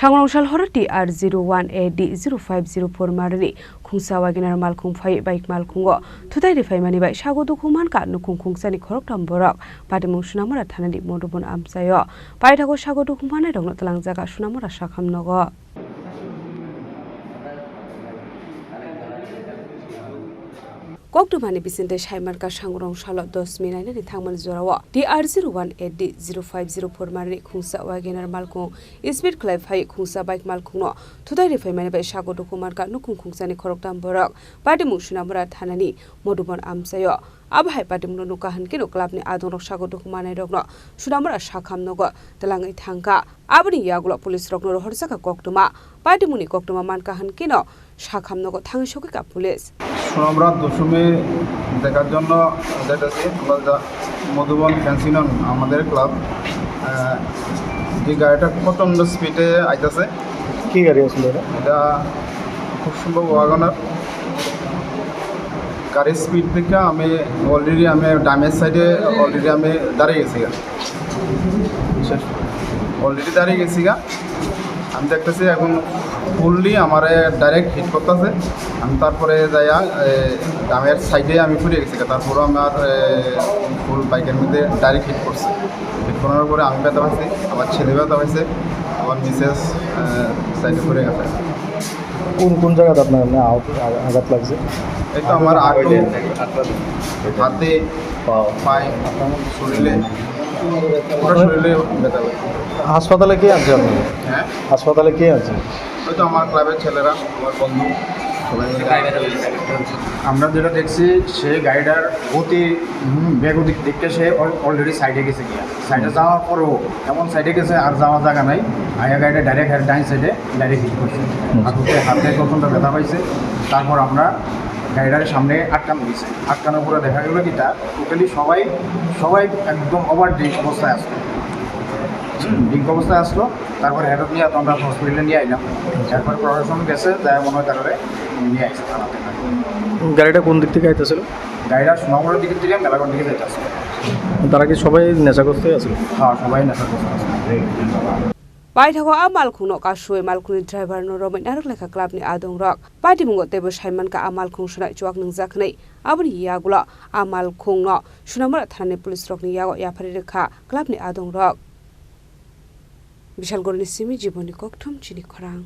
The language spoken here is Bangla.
Sangrongsal Horo TR01AD-0504 Marini Khungsa Wagner Malkhung Phaiwi bai Malkhungo Thuthaiwi Rwphaimani bai Sago Dukhumankha Nukhung Khungsani Khoroktham Borok Patimung Sonamura Thanani Madhuban Amchaio Paithango Sago Dukhumanairokno Twlangjakha Sonamura Sakham Nogo Khoroktham Bisinte Saimarka Sangrongsal 10 Minani Thangman Zorawa TR01AD-0504 Marini Khungsa Wagner Malkhung Isbit Phaiwi Khungsa bai Malkhungo Thuthaiwi Rwphaimani bai Sago Dukhumankha Nukhung Khungsani Khoroktham Borok Patimung Sonamura Thanani Madhuban Amchaio Abhai Patimung Nukahan Kino Clubni Adonok Sago Dukhumanairokno Sonamura Sakham Nogo Twlangjakha Abni Yagulo Police Rokno Horsaka Khorokthama Patimuni Khorokthama Mankahan Kino Sakham Nogo Thangshokika Police Sonamura দশমে দেখার জন্য যাইতেছি আমরা মধুবন ফ্যান্সিনন আমাদের ক্লাব যে গাড়িটা প্রচণ্ড স্পিডে আইতেছে কি গাড়ি আসলে এটা খুব সম্ভব ওয়াগনার গাড়ির স্পিড থেকে আমি অলরেডি ড্যামেজ সাইডে অলরেডি আমি দাঁড়িয়ে গেছি অলরেডি দাঁড়িয়ে গেছি আমি দেখতেছি এখন ফুললি আমার ডাইরেক্ট হিট করতেছে আমি তারপরে যাইয়া ড্যামের সাইডে আমি ফুরে গেছি তারপরে আমার ফুল বাইকের মধ্যে ডাইরেক্ট হিট করছে হিট করার পরে আমি ব্যথা পাইছি আমার ছেলে ব্যথা পাইছে আমার মিসেস সাইডে ফুরে গেছে কোন জায়গাতে আপনার আঘাত লাগছে এই তো আমার হাতে পায়ে শরীরে শরীরে ব্যথা হাসপাতালে কে আছে আপনি হ্যাঁ হাসপাতালে কে আছে ওই তো আমার ক্লাবের ছেলেরা আমার বন্ধু আমরা যেটা দেখছি সে গাড়িটার গতি বেগতিক দিকটা সে অলরেডি সাইডে গেছে গিয়া সাইডে যাওয়ার পরেও এমন সাইডে গেছে আর যাওয়ার জায়গা নাই আয়া গাড়িটা ডাইরেক্ট ডাইন সাইডে ডাইরেক্ট হিট করছে হাতে প্রথমটা ব্যথা পাইছে তারপর আমরা গাড়িটার সামনে আটকানো দিয়েছে আটকানোর পরে দেখা গেল কি তা টোটালি সবাই একদম ওভার ড্রিঙ্ক অবস্থায় আসলো ড্রিঙ্ক অবস্থায় আসলো তারপরে হেডত নিয়ে আমরা হসপিটালে নিয়ে আইলাম তারপরে প্রশাসন গেছে তাই মনে হয় তারপরে নিয়ে আসছে থানাতে গাড়িটা কোন দিক থেকে আইতেছিল গাড়িটা সোনামুড়ার দিকের থেকে মেলাগড় দিকে যাইতে আসলো তারা কি সবাই নেশাগ্রস্তই আছিল হ্যাঁ সবাই নেশাগ্রস্ত আসলো Paithango Malkhung Kashui Malkhung driver no Nogo Clubni Adongrok Patimung Tebo Saimanka Malkhung Shuna Twlangjakha Abni Yagula Malkhung no Sonamura Thanani Police Rokni Yago Yaparirikha Clubni Adongrok Bishal Gorni Simi Jiboni Khoroktham Chini Khorang